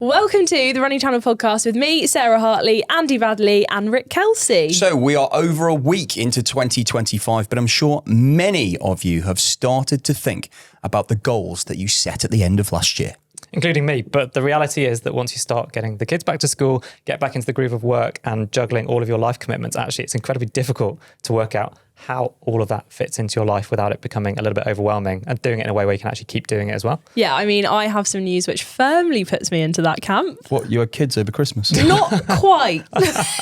Welcome to the Running Channel podcast with me, Sarah Hartley, Andy Baddeley and Rick Kelsey. So we are over a week into 2025, but I'm sure many of you have started to think about the goals that you set at the end of last year. Including me. But the reality is that once you start getting the kids back to school, get back into the groove of work and juggling all of your life commitments, actually, it's incredibly difficult to work out how all of that fits into your life without it becoming a little bit overwhelming and doing it in a way where you can actually keep doing it as well. Yeah, I mean, I have some news which firmly puts me into that camp. What, you had kids over Christmas? Not quite.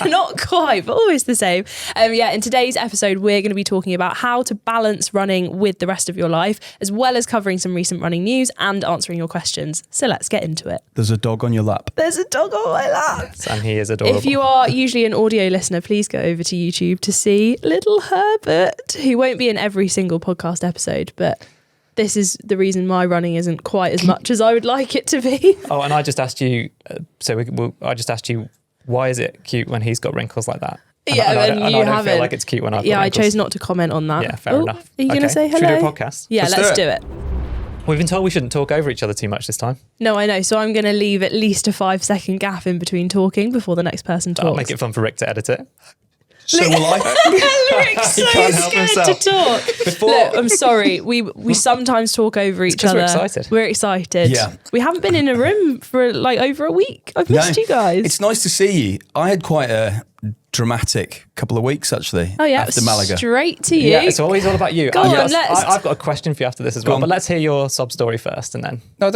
Not quite, but almost the same. In today's episode, we're going to be talking about how to balance running with the rest of your life, as well as covering some recent running news and answering your questions. So let's get into it. There's a dog on your lap. There's a dog on my lap. And he is adorable. If you are usually an audio listener, please go over to YouTube to see little Herbert, who won't be in every single podcast episode, but this is the reason my running isn't quite as much as I would like it to be. Oh, and I just asked you, I just asked you, why is it cute when he's got wrinkles like that? And I don't feel like it's cute when I've got wrinkles. I chose not to comment on that. Yeah, fair enough. Are you going to say hello? Should we do a podcast? Yeah, let's do it. We've been told we shouldn't talk over each other too much this time. No, I know. So I'm going to leave at least a 5-second gap in between talking before the next person talks. That'll make it fun for Rick to edit it. So will I. Rick's so can't help scared himself. to talk. Look, I'm sorry. We sometimes talk over each other. We're excited. We're excited. Yeah. We haven't been in a room for like over a week. I've missed you guys. It's nice to see you. I had quite a dramatic couple of weeks actually. Oh yeah, after Malaga. Straight to you. Yeah, it's always all about you. Go on, let's. I've got a question for you after this as well, but let's hear your sob story first and then. No,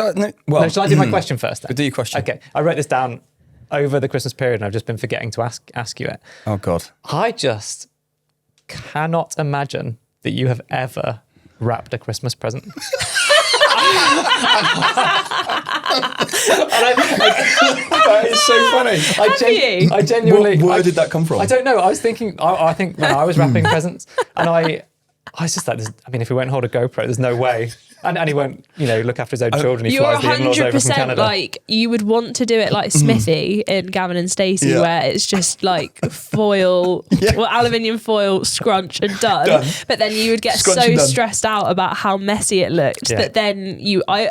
well, Shall I do my question first then? But do your question. Okay, I wrote this down over the Christmas period and I've just been forgetting to ask you it. Oh God. I just cannot imagine that you have ever wrapped a Christmas present. That is so funny. I genuinely. Where did that come from? I don't know. I was thinking. I think when I was wrapping presents, and I was just like, if he won't hold a GoPro, there's no way. And he won't, look after his own children. He You're flies the in-laws over from 100% Canada. like, you would want to do it like Smithy in Gavin and Stacey, where it's just like foil, aluminium foil, scrunch and done. But then you would get so stressed out about how messy it looked that then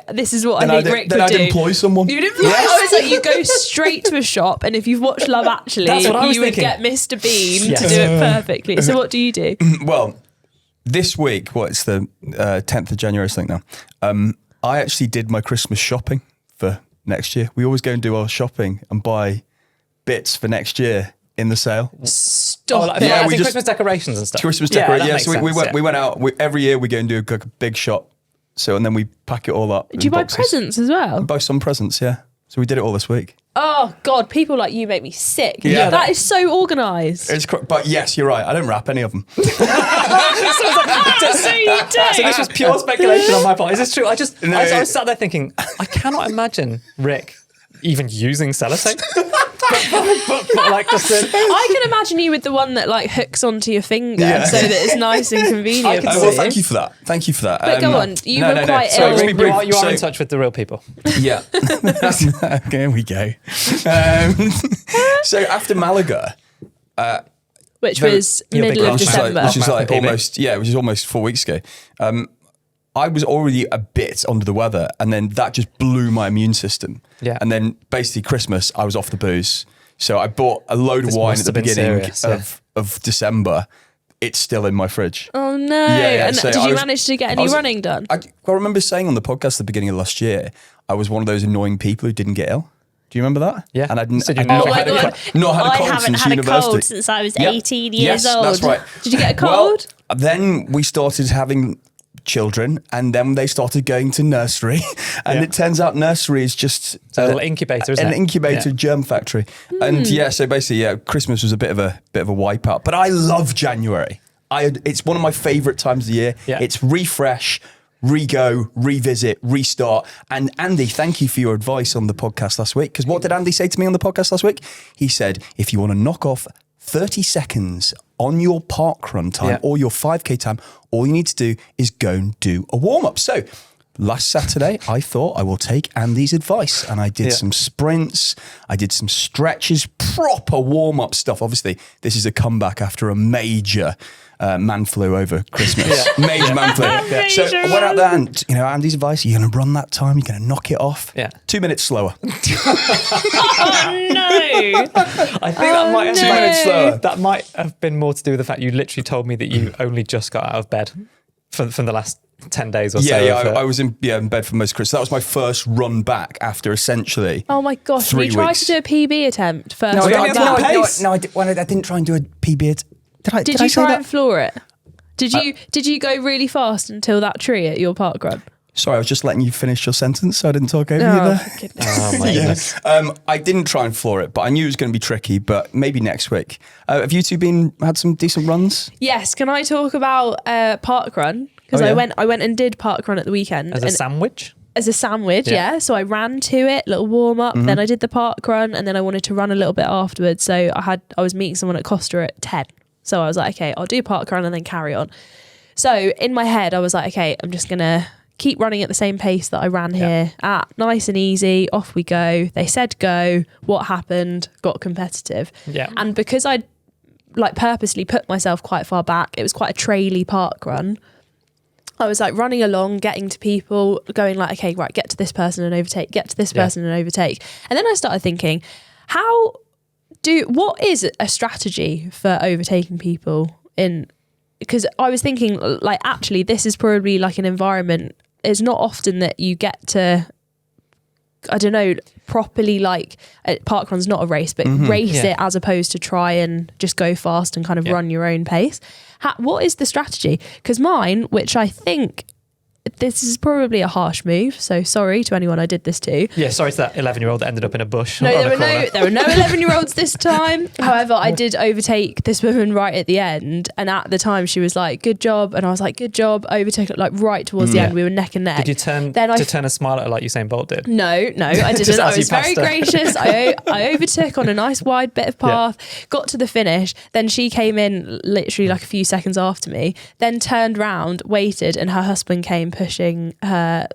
this is what I think Rick would do. I'd employ someone. You'd employ, I was like, you go straight to a shop, and if you've watched Love Actually, you would get Mr. Bean to do it perfectly. So what do you do? Well, this week, it's the 10th of January, I think now. I actually did my Christmas shopping for next year. We always go and do our shopping and buy bits for next year in the sale. Stop it. Yeah, Christmas decorations and stuff. Christmas decorations. Yeah, so we went out. Every year we go and do a big shop. So, and then we pack it all up. Do you buy presents as well? And buy some presents, yeah. So we did it all this week. Oh God, people like you make me sick. Yeah. That is so organised. But yes, you're right. I don't wrap any of them. So you do. So this was pure speculation on my part. Is this true? I was sat there thinking, I cannot imagine Rick even using sellotape. but like just I can imagine you with the one that like hooks onto your finger so that it's nice and convenient. Well, thank you for that. Thank you for that. But go on, you were quite ill. Rick, you are in touch with the real people. Yeah. There we go. So after Malaga, which was middle of December, which is almost 4 weeks ago. I was already a bit under the weather, and then that just blew my immune system. Yeah. And then basically Christmas, I was off the booze. So I bought a load of wine at the beginning of December. It's still in my fridge. Oh no. Yeah. And So did you manage to get any running done? I remember saying on the podcast at the beginning of last year, I was one of those annoying people who didn't get ill. Do you remember that? Yeah. And I'd I haven't had a cold since I was 18 years old. That's right. Did you get a cold? Well, then we started having children, and then they started going to nursery, and it turns out nursery is just a little incubator, isn't it? An incubator germ factory. And so basically, Christmas was a bit of a wipeout. But I love January. It's one of my favourite times of the year. Yeah. It's refresh, re-go, revisit, restart. And Andy, thank you for your advice on the podcast last week. Because what did Andy say to me on the podcast last week? He said, if you want to knock off 30 seconds on your park run time or your 5K time, all you need to do is go and do a warm-up. So last Saturday, I thought I will take Andy's advice, and I did some sprints, I did some stretches, proper warm-up stuff. Obviously, this is a comeback after a major man flu over Christmas. Major man flu. So I went out there and, Andy's advice, you're going to run that time, you're going to knock it off. 2 minutes slower. Oh, no. I think that might have 2 minutes slower. That might have been more to do with the fact you literally told me that you only just got out of bed from the last 10 days or so. I was in bed for most of Christmas. That was my first run back after essentially. Oh my gosh! 3 you tried weeks. to do a PB attempt first. No, run back. I didn't try and do a PB. Did you try and floor it? Did you go really fast until that tree at your park run? Sorry, I was just letting you finish your sentence, so I didn't talk over you there. Goodness. Oh my goodness. I didn't try and floor it, but I knew it was going to be tricky. But maybe next week. Have you two had some decent runs? Yes. Can I talk about park run? Because I went and did park run at the weekend As a sandwich. As a sandwich, yeah. So I ran to it, little warm up. Then I did the park run, and then I wanted to run a little bit afterwards. So I was meeting someone at Costa at 10. So I was like, okay, I'll do park run and then carry on. So in my head, I was like, okay, I'm just gonna keep running at the same pace that I ran here at, nice and easy. Off we go. They said go. What happened? Got competitive. Yeah. And because I purposely put myself quite far back, it was quite a traily park run. I was like running along, getting to people, going like, okay, right, get to this person and overtake, get to this person and overtake. And then I started thinking, what is a strategy for overtaking people because I was thinking like, actually, this is probably like an environment. It's not often that you get to, I don't know, properly park run's not a race, but race it as opposed to try and just go fast and kind of run your own pace. What is the strategy? Because mine, which I think this is probably a harsh move, so sorry to anyone I did this to. Yeah, sorry to that 11-year-old that ended up in a bush. No, there were no 11-year-olds this time. However, I did overtake this woman right at the end, and at the time she was like, "Good job," and I was like, "Good job." Overtook it like right towards the end. We were neck and neck. Did you turn a smile at her like Usain Bolt did? No, I didn't. I was very gracious. I overtook on a nice wide bit of path, got to the finish. Then she came in literally like a few seconds after me. Then turned round, waited, and her husband came pushing her.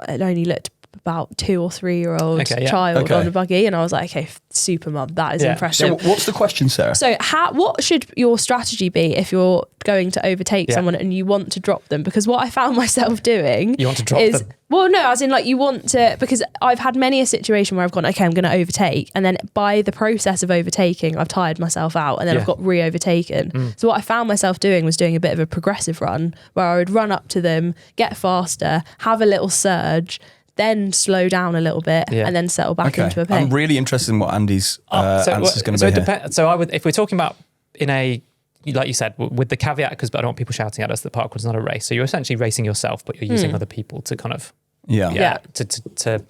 It only looked about 2 or 3 year old child on a buggy, and I was like, okay, super mum, that is impressive. So what's the question, Sarah? So what should your strategy be if you're going to overtake someone and you want to drop them? Because what I found myself doing you want to drop them? Well, no, as in like you want to, because I've had many a situation where I've gone, okay, I'm going to overtake, and then by the process of overtaking, I've tired myself out, and then I've got re-overtaken. So what I found myself doing was doing a bit of a progressive run where I would run up to them, get faster, have a little surge, then slow down a little bit, and then settle back into a pace. I'm really interested in what Andy's answer is going to be here. So if we're talking about in a, like you said, with the caveat, because I don't want people shouting at us that parkour is not a race. So you're essentially racing yourself, but you're using other people to kind of to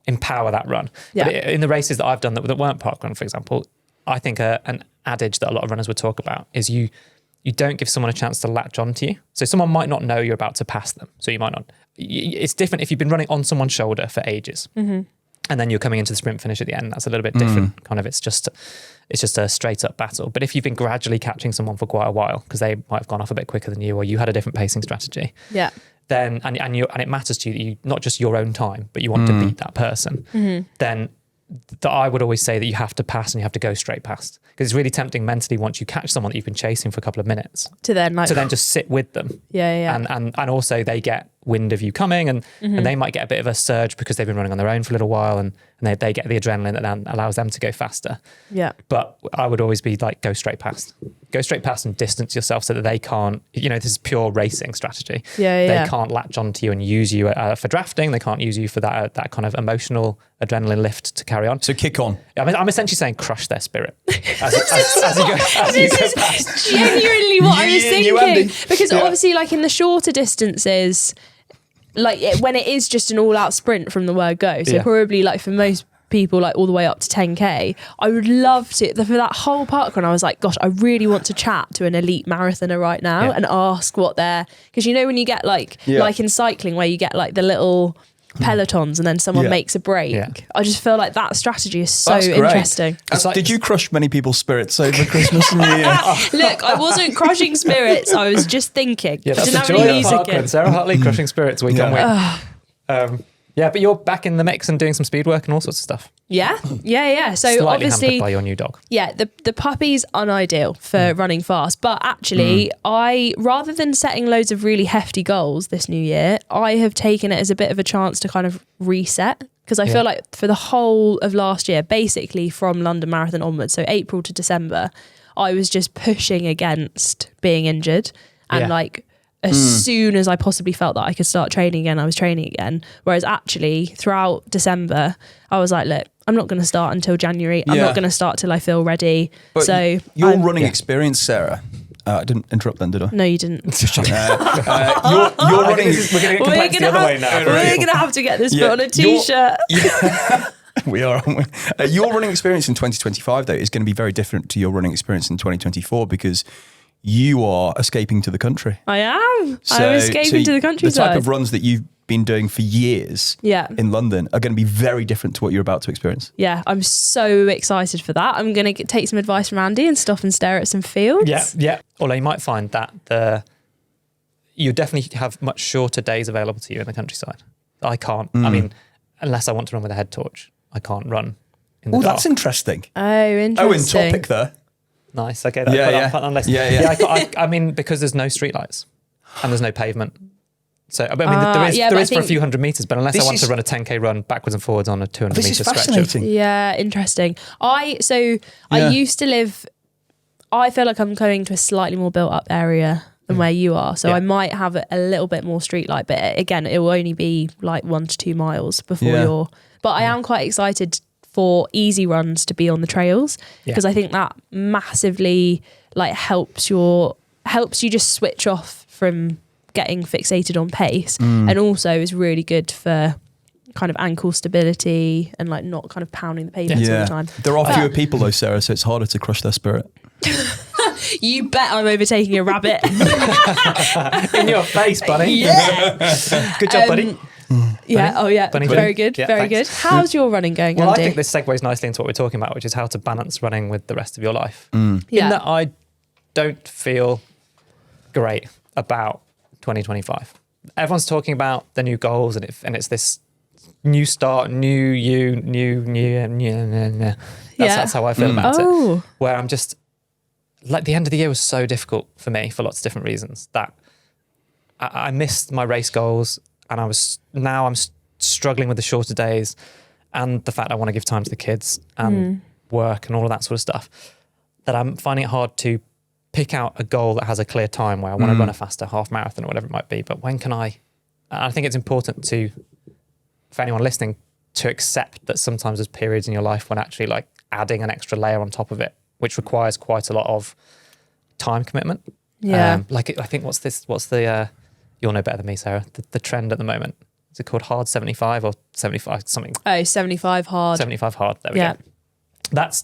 empower that run. But in the races that I've done that weren't parkrun, for example, I think an adage that a lot of runners would talk about is you don't give someone a chance to latch onto you. So someone might not know you're about to pass them. So you might not. It's different if you've been running on someone's shoulder for ages, and then you're coming into the sprint finish at the end. That's a little bit different. Kind of, it's just a straight up battle. But if you've been gradually catching someone for quite a while because they might have gone off a bit quicker than you, or you had a different pacing strategy, then and it matters to you that you not just your own time, but you want to beat that person, then I would always say that you have to pass and you have to go straight past, because it's really tempting mentally once you catch someone that you've been chasing for a couple of minutes to then just sit with them. And also they get wind of you coming, and they might get a bit of a surge because they've been running on their own for a little while, and they get the adrenaline that then allows them to go faster. But I would always be like, go straight past and distance yourself so that they can't, this is pure racing strategy. They can't latch onto you and use you for drafting. They can't use you for that kind of emotional adrenaline lift to carry on. So kick on. I'm essentially saying crush their spirit as you go past. This is genuinely what I was thinking, because obviously like in the shorter distances, like when it is just an all-out sprint from the word go, so probably like for most people like all the way up to 10k, I would love to, for that whole parkrun, I was like, gosh, I really want to chat to an elite marathoner right now and ask what they're, because when you get like in cycling where you get like the little pelotons and then someone makes a break, I just feel like that strategy is so interesting. Did you crush many people's spirits over Christmas and New Year? Look, I wasn't crushing spirits, I was just thinking. That's the joy of parkrun. Sarah Hartley crushing spirits week on week. Yeah, but you're back in the mix and doing some speed work and all sorts of stuff. Yeah. So Slightly obviously, hampered by your new dog. yeah, the puppy's unideal for running fast. But actually, rather than setting loads of really hefty goals this new year, I have taken it as a bit of a chance to kind of reset. Because I feel like for the whole of last year, basically from London Marathon onwards, so April to December, I was just pushing against being injured. And like, as soon as I possibly felt that I could start training again, I was training again. Whereas actually throughout December, I was like, look, I'm not going to start until January. I'm not going to start till I feel ready. But so your running experience, Sarah, I didn't interrupt then, did I? No, you didn't. You're running. We're going to get complex the other way now. We're going to have to get this put on a t-shirt. We are, aren't we? Your running experience in 2025, though, is going to be very different to your running experience in 2024 because you are escaping to the country. I am. I'm escaping to the countryside. The type of runs that you've been doing for years in London are going to be very different to what you're about to experience. Yeah, I'm so excited for that. I'm going to take some advice from Andy and stop and stare at some fields. Yeah. Although you might find that you definitely have much shorter days available to you in the countryside. I can't. I mean, unless I want to run with a head torch, I can't run in the dark. That's interesting. Oh, interesting. In topic there. Nice. Okay. I mean, because there's no streetlights and there's no pavement. So, I mean, there is for a few hundred meters, but unless I want to run a 10K run backwards and forwards on a 200 meter stretch. Yeah, interesting. I used to live, I feel like I'm going to a slightly more built up area than where you are. So I might have a little bit more street light, but again, it will only be like 1 to 2 miles before but I am quite excited for easy runs to be on the trails because I think that massively like helps you just switch off from getting fixated on pace and also is really good for kind of ankle stability and like not kind of pounding the pavement all the time. There are fewer people though, Sarah, so it's harder to crush their spirit. You bet I'm overtaking a rabbit. In your face, buddy. Yeah. Good job, buddy. Yeah. Oh, yeah. Bunny. Very good. Yeah, very good. How's your running going, Well, Andy? I think this segues nicely into what we're talking about, which is how to balance running with the rest of your life. Yeah. In that I don't feel great about 2025. Everyone's talking about the new goals and it's this new start, new. That's how I feel about it. Where I'm just like the end of the year was so difficult for me for lots of different reasons that I missed my race goals and I'm struggling with the shorter days and the fact I want to give time to the kids and work and all of that sort of stuff, that I'm finding it hard to pick out a goal that has a clear time where I want to run a faster half marathon or whatever it might be. But when can I think it's important for anyone listening to accept that sometimes there's periods in your life when actually like adding an extra layer on top of it, which requires quite a lot of time commitment. Yeah. I think what's the you'll know better than me, Sarah, the trend at the moment. Is it called hard 75 or 75 something? Oh, 75 hard. 75 hard. There we go.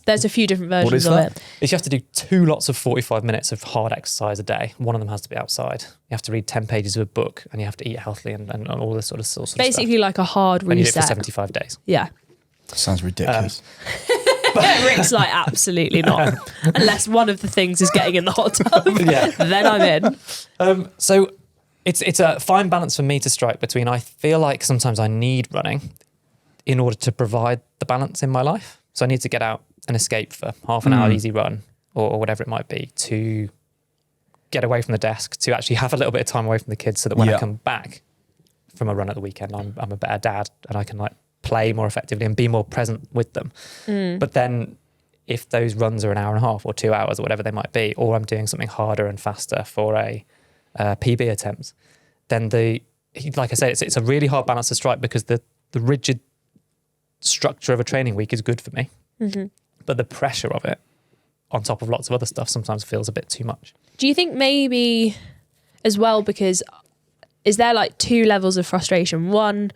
There's a few different versions of it. Is you have to do 2 lots of 45 minutes of hard exercise a day. One of them has to be outside. You have to read 10 pages of a book and you have to eat healthily and all this sort of stuff. Basically like a hard reset. And you do it for 75 days. Yeah. Sounds ridiculous. Rick's like, absolutely not. Unless one of the things is getting in the hot tub, then I'm in. So it's a fine balance for me to strike between, I feel like sometimes I need running in order to provide the balance in my life. So I need to get out and escape for half an hour easy run or whatever it might be to get away from the desk, to actually have a little bit of time away from the kids so that when I come back from a run at the weekend, I'm a better dad and I can like play more effectively and be more present with them. But then if those runs are an hour and a half or 2 hours or whatever they might be, or I'm doing something harder and faster for a PB attempt, then like I say, it's a really hard balance to strike because the rigid structure of a training week is good for me. But the pressure of it on top of lots of other stuff sometimes feels a bit too much. Do you think maybe as well, because is there like 2 levels of frustration? One,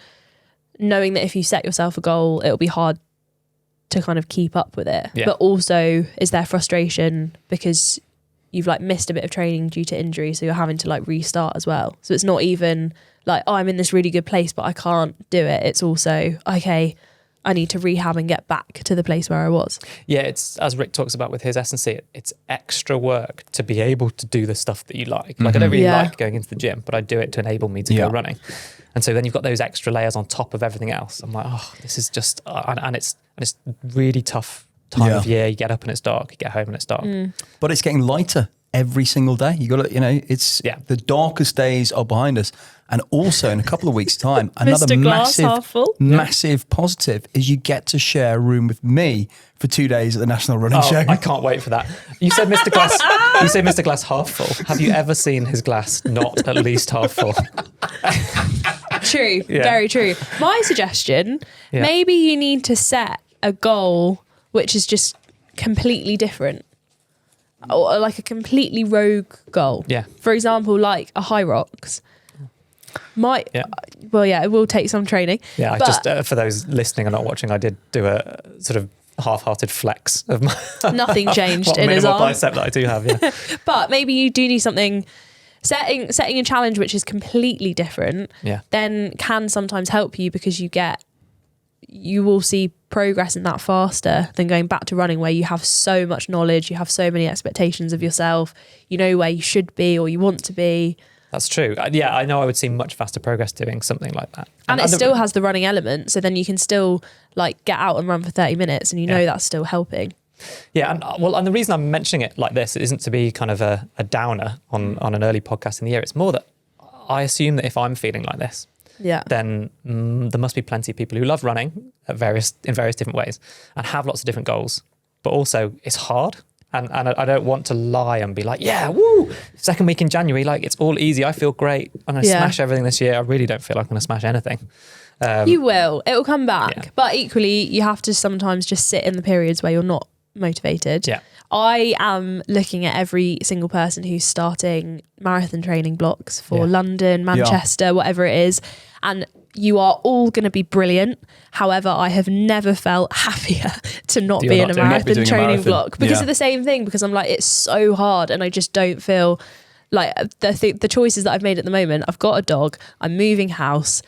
knowing that if you set yourself a goal, it'll be hard to kind of keep up with it. But also, is there frustration because you've like missed a bit of training due to injury, so you're having to like restart as well? So it's not even like, oh, I'm in this really good place, but I can't do it. It's also, okay, I need to rehab and get back to the place where I was. Yeah, it's, as Rick talks about with his S&C, it's extra work to be able to do the stuff that you like. Like I don't really like going into the gym, but I do it to enable me to go running. And so then you've got those extra layers on top of everything else. I'm like, oh, this is just, and it's really tough time of year. You get up and it's dark, you get home and it's dark. But it's getting lighter every single day. You got to, it's the darkest days are behind us. And also in a couple of weeks' time, another massive positive is you get to share a room with me for 2 days at the National Running Show. I can't wait for that. You said Mr. Glass. You said Mr. Glass half full. Have you ever seen his glass not at least half full? True, very true. My suggestion: maybe you need to set a goal which is just completely different, or like a completely rogue goal. Yeah. For example, like a high rocks. It will take some training. Yeah, I just for those listening and not watching, I did do a sort of half-hearted flex of my nothing changed in his arm. Bicep that I do have. Yeah, but maybe you do need something. Setting a challenge which is completely different. Then can sometimes help you because you will see progress in that faster than going back to running where you have so much knowledge, you have so many expectations of yourself, you know where you should be or you want to be. That's true. Yeah, I know I would see much faster progress doing something like that. And it still has the running element, so then you can still like get out and run for 30 minutes and you know that's still helping. Yeah, and the reason I'm mentioning it like this isn't to be kind of a downer on an early podcast in the year. It's more that I assume that if I'm feeling like this, then there must be plenty of people who love running in various different ways and have lots of different goals, but also it's hard. And I don't want to lie and be like, yeah, woo, second week in January, like it's all easy. I feel great. I'm going to smash everything this year. I really don't feel like I'm going to smash anything. You will. It will come back. Yeah. But equally, you have to sometimes just sit in the periods where you're not motivated. Yeah. I am looking at every single person who's starting marathon training blocks for London, Manchester, whatever it is. And you are all going to be brilliant. However, I have never felt happier to not be in a marathon training block because of the same thing, because I'm like, it's so hard and I just don't feel like the choices that I've made at the moment. I've got a dog, I'm moving house,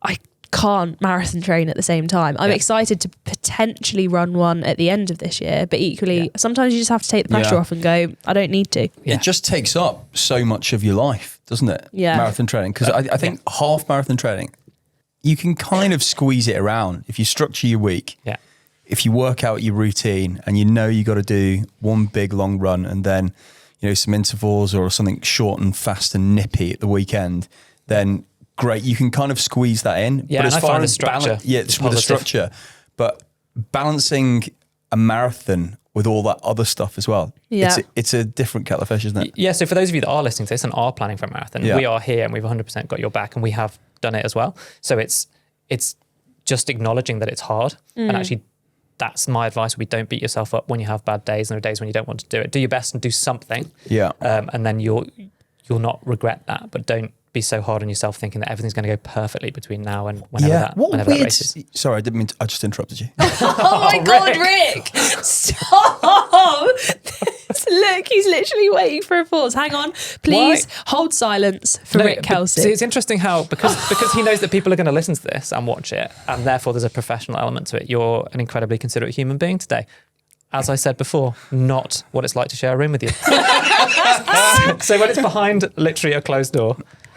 I can't marathon train at the same time. I'm excited to potentially run one at the end of this year, but equally sometimes you just have to take the pressure off and go, I don't need to. It just takes up so much of your life, doesn't it? Marathon training, because I think half marathon training, you can kind of squeeze it around if you structure your week. Yeah. If you work out your routine and you got to do one big long run and then, some intervals or something short and fast and nippy at the weekend, then great. You can kind of squeeze that in. Yeah, but as far as structure, it's with the structure, but balancing a marathon with all that other stuff as well. It's a different kettle of fish, isn't it? Yeah. So for those of you that are listening to this and are planning for a marathon, we are here and we've 100% got your back and we have done it as well. So it's just acknowledging that it's hard. And actually that's my advice. We don't beat yourself up when you have bad days and there are days when you don't want to do it. Do your best and do something. Yeah. And then you'll not regret that, but don't be so hard on yourself thinking that everything's going to go perfectly between now and whenever that race is. Sorry, I didn't mean to, I just interrupted you. Oh my God, Rick! Stop! Look, he's literally waiting for a pause. Hang on. Please hold silence for Rick Kelsey. See, it's interesting how, because he knows that people are going to listen to this and watch it, and therefore there's a professional element to it. You're an incredibly considerate human being today. As I said before, not what it's like to share a room with you. So when it's behind literally a closed door,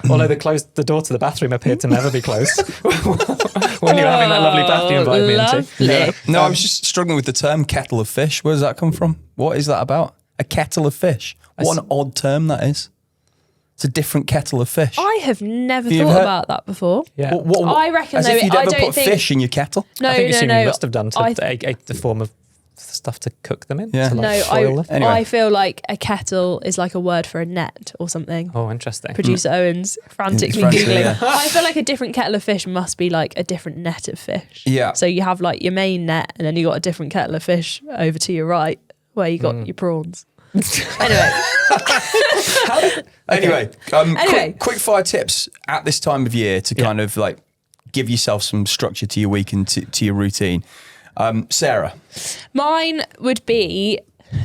although the door to the bathroom appeared to never be closed when you were having that lovely bath you invited me into. Yeah. No, I was just struggling with the term kettle of fish. Where does that come from? What is that about? A kettle of fish. What an odd term that is. It's a different kettle of fish. I have never thought about that before. Yeah. I reckon as though, if you'd I ever don't put fish in your kettle? No, I think no. You must have done a form of stuff to cook them in. Yeah. I feel like a kettle is like a word for a net or something. Oh, interesting. Producer Owen's frantically Googling. Yeah. I feel like a different kettle of fish must be like a different net of fish. Yeah. So you have like your main net and then you got a different kettle of fish over to your right where you got your prawns. Anyway. Quick fire tips at this time of year to kind of like give yourself some structure to your week and to your routine. Sarah. Mine would be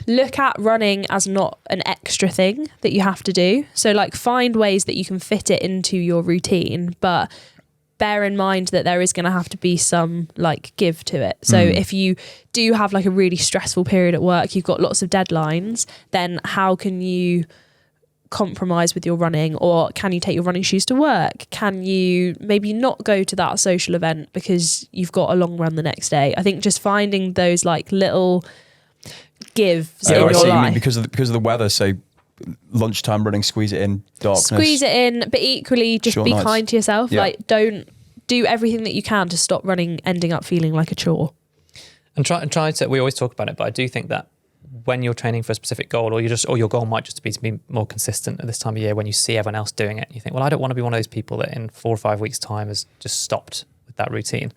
look at running as not an extra thing that you have to do. So like find ways that you can fit it into your routine, but bear in mind that there is going to have to be some like give to it. So if you do have like a really stressful period at work, you've got lots of deadlines, then how can you compromise with your running? Or can you take your running shoes to work? Can you maybe not go to that social event because you've got a long run the next day? I think just finding those like little gives in your life. You mean because of the weather, so lunchtime running, squeeze it in, darkness. Squeeze it in, but equally just be kind to yourself. Yeah. Like, don't do everything that you can to stop running ending up feeling like a chore. And try to, we always talk about it, but I do think that when you're training for a specific goal, or your goal might just be to be more consistent at this time of year, when you see everyone else doing it, you think, well, I don't want to be one of those people that in 4 or 5 weeks' time has just stopped with that routine.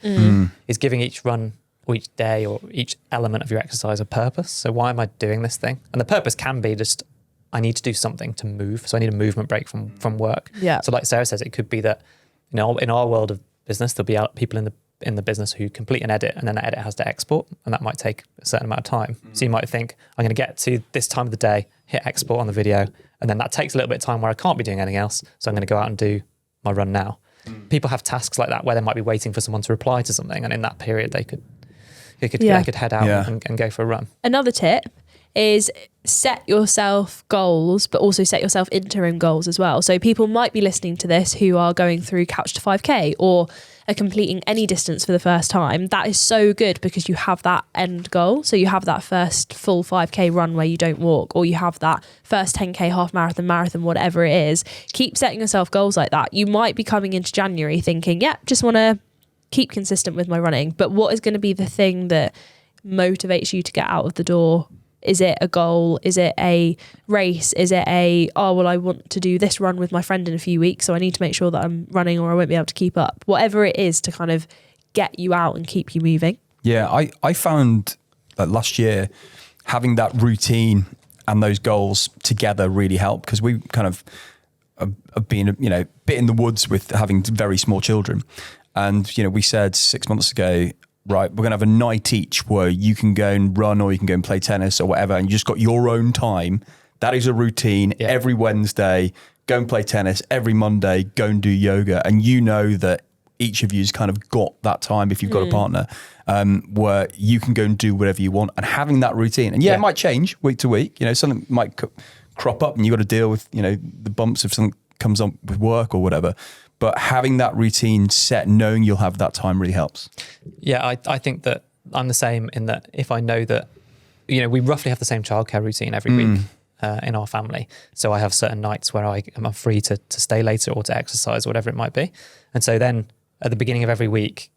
Is giving each run or each day or each element of your exercise a purpose. So why am I doing this thing? And the purpose can be just, I need to do something to move. So I need a movement break from work. Yeah. So like Sarah says, it could be that, in our world of business, there'll be people in the business who complete an edit, and then that edit has to export, and that might take a certain amount of time. So you might think, I'm going to get to this time of the day, hit export on the video, and then that takes a little bit of time where I can't be doing anything else. So I'm going to go out and do my run now. People have tasks like that where they might be waiting for someone to reply to something, and in that period they could head out and go for a run. Another tip is set yourself goals, but also set yourself interim goals as well. So people might be listening to this who are going through Couch to 5K or are completing any distance for the first time. That is so good because you have that end goal. So you have that first full 5K run where you don't walk, or you have that first 10K half marathon, whatever it is. Keep setting yourself goals like that. You might be coming into January thinking, just want to keep consistent with my running. But what is going to be the thing that motivates you to get out of the door? Is it a goal? Is it a race? Is it I want to do this run with my friend in a few weeks, so I need to make sure that I'm running or I won't be able to keep up. Whatever it is to kind of get you out and keep you moving. Yeah, I found that last year having that routine and those goals together really helped, because we kind of have been, bit in the woods with having very small children. And, we said 6 months ago, right, we're going to have a night each where you can go and run or you can go and play tennis or whatever, and you just got your own time. That is a routine. Yeah. Every Wednesday, go and play tennis. Every Monday, go and do yoga. And you know that each of you's kind of got that time, if you've got a partner, where you can go and do whatever you want. And having that routine, and it might change week to week. Something might crop up and you got to deal with, the bumps if something comes up with work or whatever. But having that routine set, knowing you'll have that time, really helps. Yeah, I think that I'm the same in that if I know that, we roughly have the same childcare routine every week in our family. So I have certain nights where I'm free to stay later or to exercise or whatever it might be. And so then at the beginning of every week,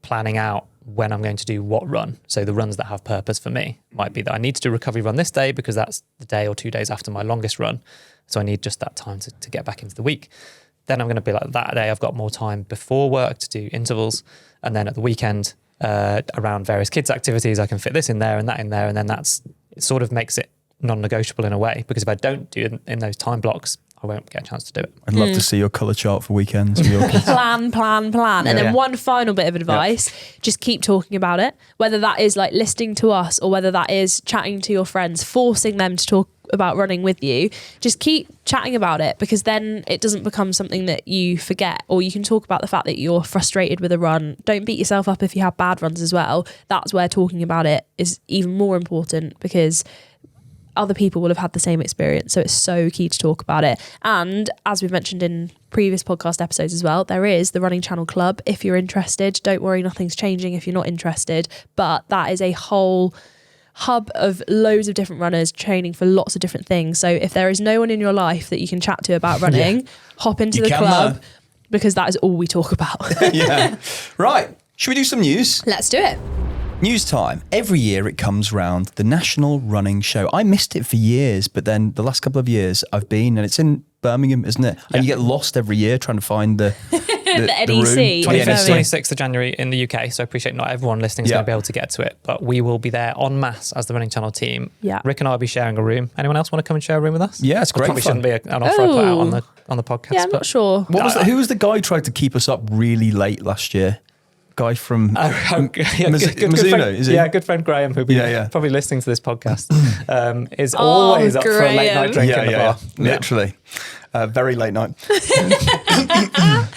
planning out when I'm going to do what run. So the runs that have purpose for me might be that I need to do a recovery run this day because that's the day or 2 days after my longest run. So I need just that time to get back into the week. Then I'm going to be like, that day I've got more time before work to do intervals. And then at the weekend, around various kids' activities, I can fit this in there and that in there. And then it sort of makes it non-negotiable in a way, because if I don't do it in those time blocks, I won't get a chance to do it. I'd love to see your colour chart for weekends. Plan. And then one final bit of advice, just keep talking about it. Whether that is like listening to us or whether that is chatting to your friends, forcing them to talk about running with you, just keep chatting about it, because then it doesn't become something that you forget. Or you can talk about the fact that you're frustrated with a run. Don't beat yourself up if you have bad runs as well. That's where talking about it is even more important, because other people will have had the same experience. So it's so key to talk about it. And as we've mentioned in previous podcast episodes as well, there is the Running Channel Club. If you're interested, don't worry, nothing's changing if you're not interested. But that is a whole hub of loads of different runners training for lots of different things. So if there is no one in your life that you can chat to about running, hop into the club, because that is all we talk about. Right. Should we do some news? Let's do it. News time. Every year it comes round, the National Running Show. I missed it for years, but then the last couple of years I've been, and it's in Birmingham, isn't it? And you get lost every year trying to find the NEC. 26th of January in the UK, so I appreciate not everyone listening is going to be able to get to it, but we will be there en masse as the Running Channel team. Yeah. Rick and I will be sharing a room. Anyone else want to come and share a room with us? Yeah, it's great. Probably shouldn't be an offer I put out on the podcast. Yeah, I'm not sure. Who was the guy who tried to keep us up really late last year? guy from Mizuno, is he? Yeah, good friend Graham, who'll be probably listening to this podcast, is always up for a late night drink in the bar. Literally. Very late night.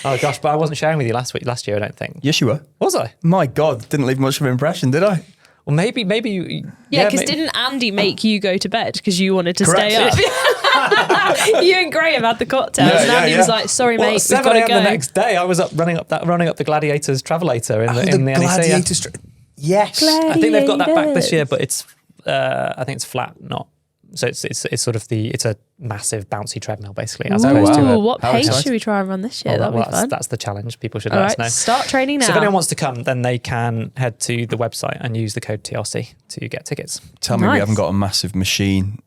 Oh gosh, but I wasn't sharing with you last year, I don't think. Yes, you were. Was I? My God, didn't leave much of an impression, did I? Well, maybe you... Yeah, because didn't Andy make you go to bed because you wanted to Correct. stay up? You and Graham had the cocktails, and Andy was like, "Sorry, mate, we've got to go." The next day, I was up running up the Gladiators Travelator in the Gladiators. NEC. Yes, I think they've got that back this year, but it's I think it's flat, not. So it's sort of it's a massive bouncy treadmill basically, as opposed to what pace should we try and run this year? That'll be fun. That's the challenge. People should All let us right, know. start training now. So if anyone wants to come, then they can head to the website and use the code TRC to get tickets. Tell me we haven't got a massive machine.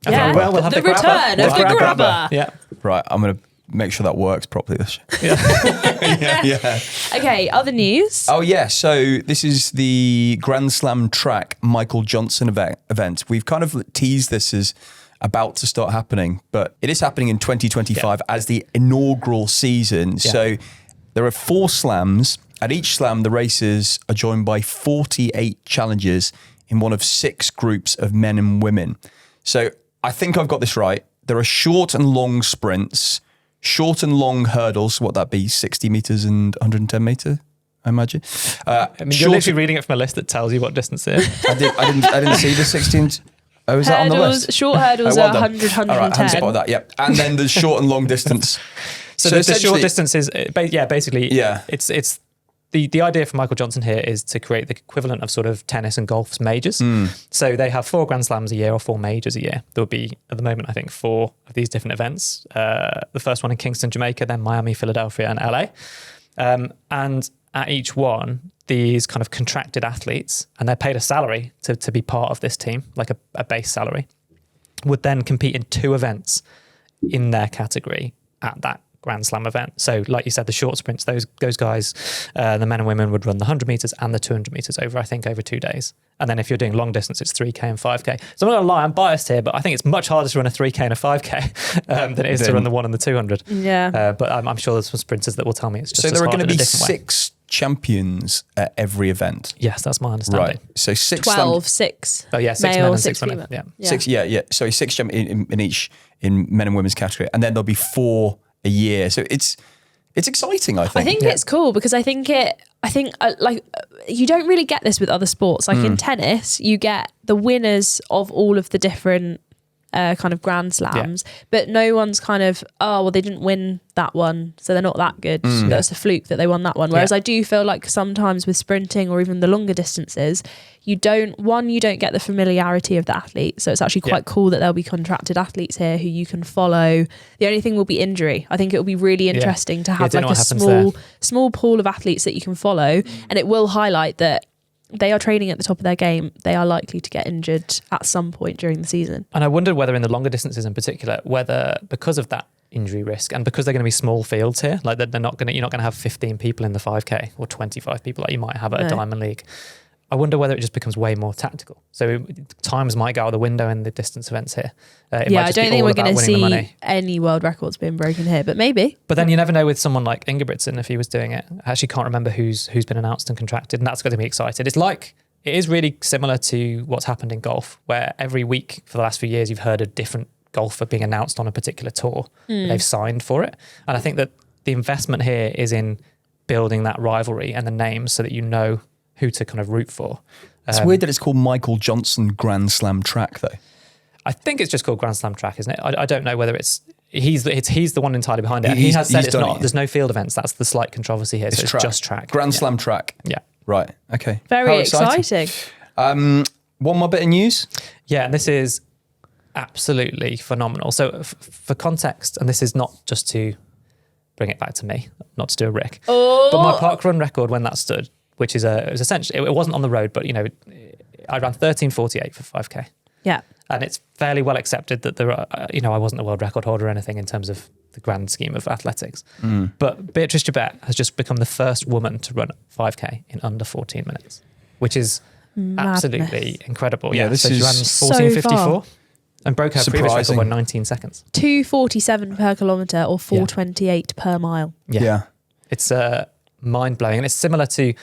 Yeah, well, we'll have the grabber. return of the grabber. Yeah. Right, I'm going to make sure that works properly this year. Yeah. Okay, other news. Oh, yeah. So this is the Grand Slam track Michael Johnson event. We've kind of teased this as about to start happening, but it is happening in 2025 as the inaugural season. Yeah. So there are 4 slams. At each slam, the racers are joined by 48 challengers in one of 6 groups of men and women. So I think I've got this right. There are short and long sprints, short and long hurdles. What that be? 60 meters and 110 meter, I imagine. You're literally reading it from a list that tells you what distance it is. I didn't see the 16. Oh, is that on the list? Short hurdles are 100, 110. All right, I hadn't spotted that. Yep. And then the short and long distance. So the short distance is, basically, it's the idea for Michael Johnson here is to create the equivalent of sort of tennis and golf's majors. So they have 4 Grand Slams a year or 4 majors a year. There would be, at the moment, I think 4 of these different events. The first one in Kingston, Jamaica, then Miami, Philadelphia, and LA. And at each one, these kind of contracted athletes, and they're paid a salary to be part of this team, like a base salary, would then compete in 2 events in their category at that Grand Slam event. So like you said, the short sprints, those guys, the men and women would run the 100 meters and the 200 meters over 2 days. And then if you're doing long distance, it's 3K and 5K. So I'm not gonna lie, I'm biased here, but I think it's much harder to run a 3K and a 5K than it is to run the 1 and the 200. Yeah. But I'm sure there's some sprinters that will tell me it's just so there are going to be 6 champions at every event. Yes, that's my understanding. Right. So 6 6. Oh yeah, 6 male, men and 6 6 women. female. Yeah. 6. Yeah. So 6 champions in each in men and women's category, and then there'll be 4 a year. So it's exciting. I think it's cool because I think you don't really get this with other sports. Like in tennis, you get the winners of all of the different kind of Grand Slams, but no one's kind of, they didn't win that one, so they're not that good. That's a fluke that they won that one. Whereas I do feel like sometimes with sprinting or even the longer distances, you don't get the familiarity of the athlete. So it's actually quite cool that there'll be contracted athletes here who you can follow. The only thing will be injury. I think it will be really interesting to have like a small pool of athletes that you can follow, and it will highlight that they are training at the top of their game. They are likely to get injured at some point during the season. And I wondered whether in the longer distances in particular, whether because of that injury risk and because they're going to be small fields here, like you're not going to have 15 people in the 5K or 25 people like you might have at a Diamond League. I wonder whether it just becomes way more tactical. So times might go out the window in the distance events here. I don't think we're going to see any world records being broken here, but maybe. But then you never know with someone like Ingebrigtsen if he was doing it. I actually can't remember who's been announced and contracted, and that's going to be excited. It is really similar to what's happened in golf, where every week for the last few years you've heard a different golfer being announced on a particular tour. They've signed for it. And I think that the investment here is in building that rivalry and the names so that you know who to kind of root for. It's weird that it's called Michael Johnson Grand Slam track though. I think it's just called Grand Slam track, isn't it? I don't know whether he's the one entirely behind it. He has said it's not. There's no field events. That's the slight controversy here. So it's just track. Grand Slam track. Yeah. Right. Okay. Very exciting. One more bit of news. Yeah, and this is absolutely phenomenal. So for context, and this is not just to bring it back to me, not to do a Rick, but my parkrun record when that stood, which is it was essentially, it wasn't on the road, but I ran 13:48 for 5K. Yeah. And it's fairly well accepted that there are, I wasn't a world record holder or anything in terms of the grand scheme of athletics. But Beatrice Gibet has just become the first woman to run 5K in under 14 minutes, which is absolutely incredible. Yeah, this so she ran 14:54 and broke her previous record by 19 seconds. 2:47 per kilometre or 4:28 per mile. Yeah. It's mind-blowing. And it's similar to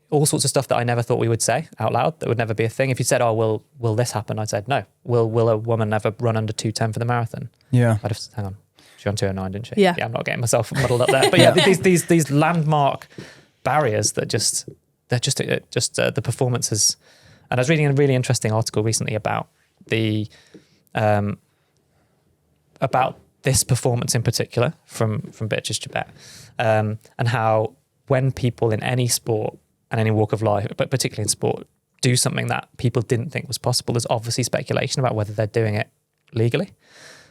all sorts of stuff that I never thought we would say out loud, that would never be a thing. If you said, oh, will this happen? I'd said, no. Will a woman ever run under 2:10 for the marathon? Yeah. I'd have said, hang on. She ran 2:09, didn't she? Yeah. I'm not getting myself muddled up there. But yeah, these landmark barriers that the performances. And I was reading a really interesting article recently about about this performance in particular from Beatrice Gibet, and how when people in any sport and any walk of life, but particularly in sport, do something that people didn't think was possible, there's obviously speculation about whether they're doing it legally.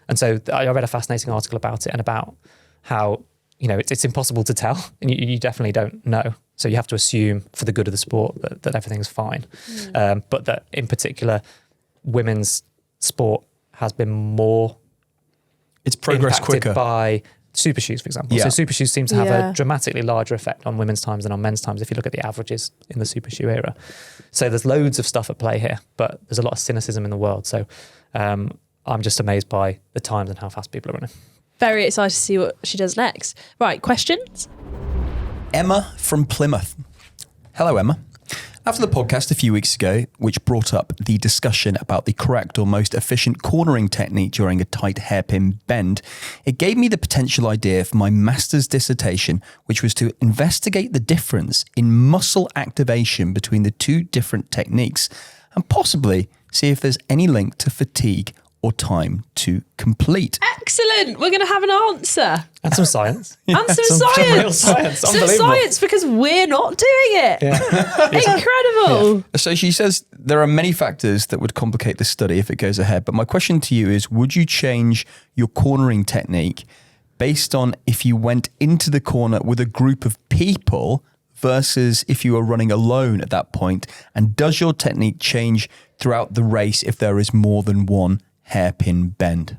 And so I read a fascinating article about it and about how, it's impossible to tell, and you definitely don't know. So you have to assume for the good of the sport that everything's fine. But that in particular, women's sport has been more it's progressed impacted quicker by super shoes, for example. Yeah. So super shoes seem to have a dramatically larger effect on women's times than on men's times if you look at the averages in the super shoe era. So there's loads of stuff at play here, but there's a lot of cynicism in the world. So I'm just amazed by the times and how fast people are running. Very excited to see what she does next. Right, questions? Emma from Plymouth. Hello, Emma. After the podcast a few weeks ago, which brought up the discussion about the correct or most efficient cornering technique during a tight hairpin bend, it gave me the potential idea for my master's dissertation, which was to investigate the difference in muscle activation between the two different techniques and possibly see if there's any link to fatigue or time to complete. Excellent. We're going to have an answer. And some science. And some real science. Some Unbelievable. science, because we're not doing it. Yeah. Incredible. Yeah. So she says there are many factors that would complicate the study if it goes ahead. But my question to you is, would you change your cornering technique based on if you went into the corner with a group of people versus if you were running alone at that point? And does your technique change throughout the race if there is more than one hairpin bend?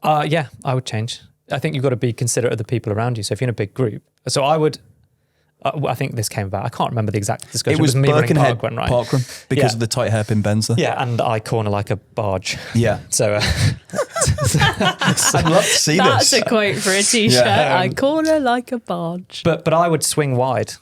Yeah, I would change. I think you've got to be considerate of the people around you. So if you're in a big group, so I would. I think this came about. I can't remember the exact discussion. It was me running Birkenhead Parkrun, right? Parkrun because of the tight hairpin bends there. Yeah, and I corner like a barge. Yeah. So I'd love to see That's this. a quote for a t-shirt. Yeah. I corner like a barge. But I would swing wide.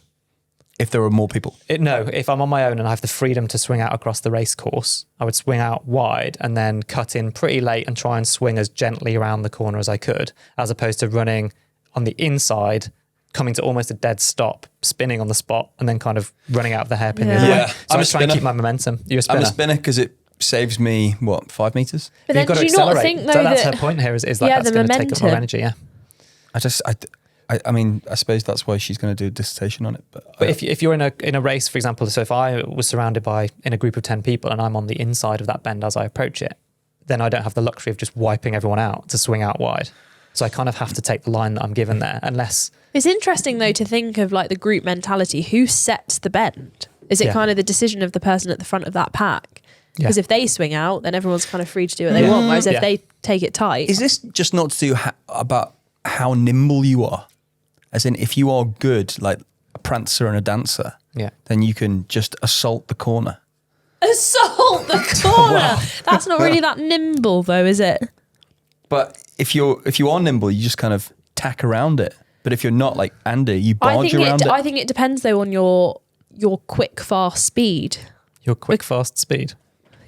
If there were more people. If I'm on my own and I have the freedom to swing out across the race course, I would swing out wide and then cut in pretty late and try and swing as gently around the corner as I could, as opposed to running on the inside, coming to almost a dead stop, spinning on the spot, and then kind of running out of the hairpin the other way. So I'm I a try and spinner. keep my momentum. You're a spinner. I'm a spinner because it saves me, 5 meters? But then You've got do to you not accelerate. think, though, so that's that... her point here, is like that's the going to take up more momentum. energy, yeah. I suppose that's why she's going to do a dissertation on it. But if you're in a race, for example, so if I was surrounded in a group of 10 people and I'm on the inside of that bend as I approach it, then I don't have the luxury of just wiping everyone out to swing out wide. So I kind of have to take the line that I'm given there, unless... It's interesting, though, to think of like the group mentality. Who sets the bend? Is it kind of the decision of the person at the front of that pack? Because if they swing out, then everyone's kind of free to do what they want. Whereas if they take it tight... is this just not to do about how nimble you are? As in, if you are good, like a prancer and a dancer, then you can just assault the corner. Assault the corner! Wow. That's not really that nimble, though, is it? But if you are nimble, you just kind of tack around it. But if you're not, like Andy, you barge around it. I think it depends, though, on your quick, fast speed. Your quick, fast speed.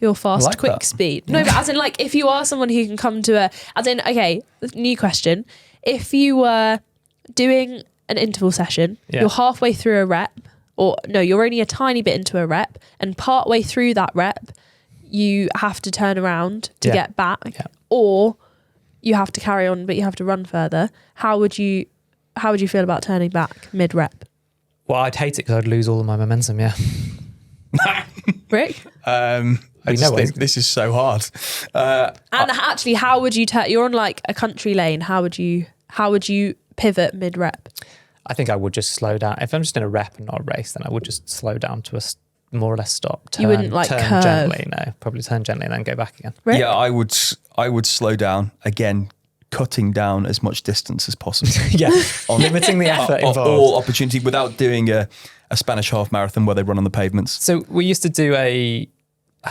Your fast, like quick that. speed. No, but as in, like, if you are someone who can come to new question. If you were doing an interval session, you're halfway through a rep, or no, you're only a tiny bit into a rep, and part way through that rep, you have to turn around to get back, or you have to carry on, but you have to run further. How would you feel about turning back mid rep? Well, I'd hate it because I'd lose all of my momentum. Yeah. Rick? I just think this is so hard. And actually, how would you turn? You're on like a country lane. How would you pivot mid rep? I think I would just slow down. If I'm just in a rep and not a race, then I would just slow down to a more or less stop. You wouldn't like turn curve. gently. No, probably turn gently and then go back again. Rick? Yeah, I would slow down again, cutting down as much distance as possible. Limiting the effort involved. All opportunity without doing a Spanish half marathon where they run on the pavements. So we used to do I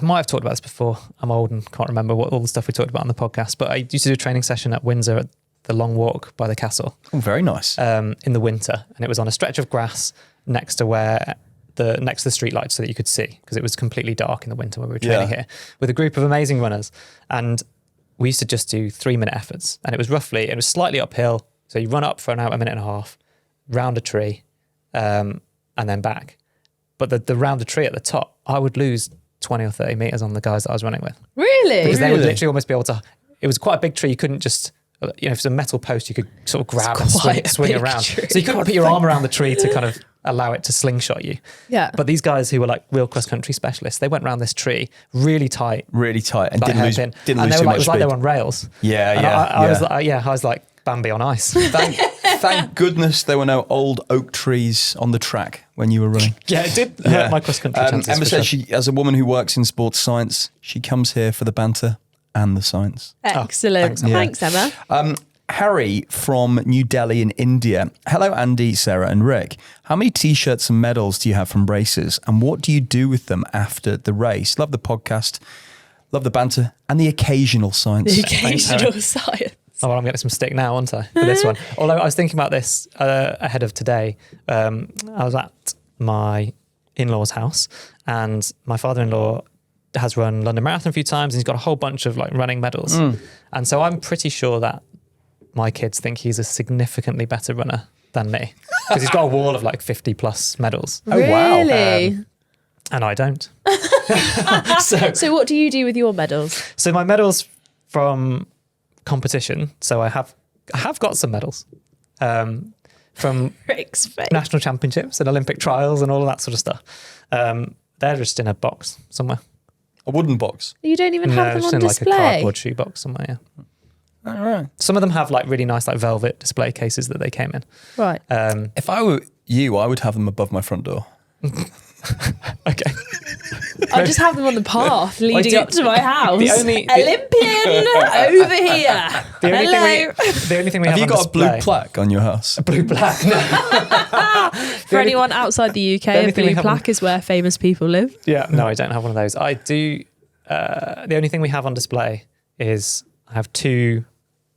might have talked about this before. I'm old and can't remember what all the stuff we talked about on the podcast, but I used to do a training session at Windsor the long walk by the castle. Oh, very nice. In the winter, and it was on a stretch of grass next to the street lights so that you could see, because it was completely dark in the winter when we were training here, with a group of amazing runners. And we used to just do 3-minute efforts, and it was slightly uphill. So you run up for about a minute and a half, round a tree, and then back. But the round a tree at the top, I would lose 20 or 30 meters on the guys that I was running with. Really? Because they would literally almost be able to, it was quite a big tree. You couldn't just, if it's a metal post, you could sort of grab and swing around. Tree. So you couldn't put your arm around the tree to kind of allow it to slingshot you. Yeah. But these guys who were like real cross-country specialists, they went around this tree really tight. And like didn't lose and too they were much like, it was like speed. they were on rails. Yeah, I was like Bambi on ice. Thank goodness there were no old oak trees on the track when you were running. Yeah, it did hurt my cross-country chances. Emma says sure. she, as a woman who works in sports science, she comes here for the banter and the science. Excellent. Thanks, Emma. Harry from New Delhi in India. Hello, Andy, Sarah and Rick. How many T-shirts and medals do you have from races? And what do you do with them after the race? Love the podcast, love the banter and the occasional science. The occasional science. Oh, well, I'm getting some stick now, aren't I, for this one? Although I was thinking about this ahead of today. I was at my in-laws' house, and my father-in-law has run London Marathon a few times, and he's got a whole bunch of like running medals. And so I'm pretty sure that my kids think he's a significantly better runner than me, because he's got a wall of like 50 plus medals. Oh, wow. And I don't. So what do you do with your medals? So my medals from competition. So I have got some medals from Rick's face. national championships and Olympic trials and all of that sort of stuff. They're just in a box somewhere. A wooden box? You don't even have them just on in display? like a cardboard shoe box somewhere, yeah. All right. Some of them have like really nice like velvet display cases that they came in. Right. If I were you, I would have them above my front door. Okay. I'll just have them on the path leading up to my house. Olympian over here. The only thing we have you on got display, a blue plaque on your house? a blue plaque? No. For anyone outside the UK, a blue plaque is where famous people live. Yeah, no, I don't have one of those. I do. The only thing we have on display is I have 2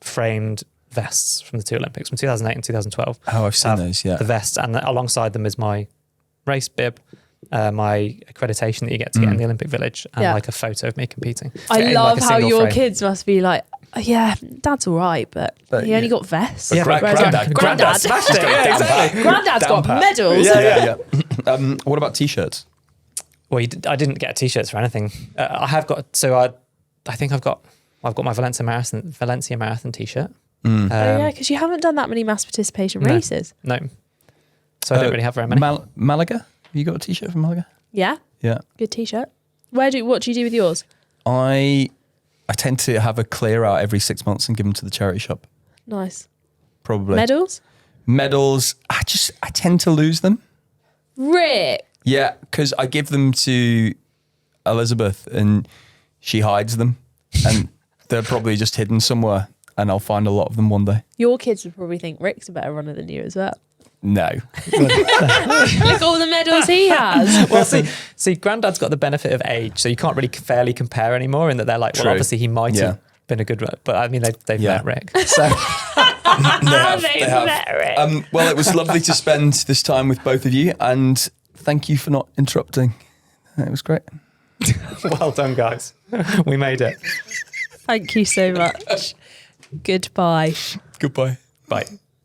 framed vests from the 2 Olympics, from 2008 and 2012. Oh, I've seen those, yeah. The vests, and alongside them is my race bib, my accreditation that you get to get in the Olympic Village, and like a photo of me competing. I love how your kids must be like, oh, yeah, Dad's all right, but he only got vests. Yeah, Granddad smashed it. Yeah, exactly. Granddad's got medals. Yeah. What about T-shirts? Well, I didn't get T-shirts for anything. I have got. So I think I've got my Valencia Marathon T-shirt. Yeah, because you haven't done that many mass participation races. No. So I don't really have very many. Malaga? Have you got a T-shirt from Malaga? Yeah. Yeah. Good T-shirt. What do you do with yours? I tend to have a clear out every 6 months and give them to the charity shop. Nice. Probably. Medals? I tend to lose them. Rick. Yeah, because I give them to Elizabeth and she hides them, and they're probably just hidden somewhere, and I'll find a lot of them one day. Your kids would probably think Rick's a better runner than you as well. No. Look all the medals he has. Well, see, Granddad's got the benefit of age, so you can't really fairly compare anymore in that they're like, well, obviously he might have been a good runner, but I mean, they've met Rick. So they have. Well, it was lovely to spend this time with both of you, and thank you for not interrupting. It was great. Well done, guys. We made it. Thank you so much. Goodbye. Goodbye. Bye.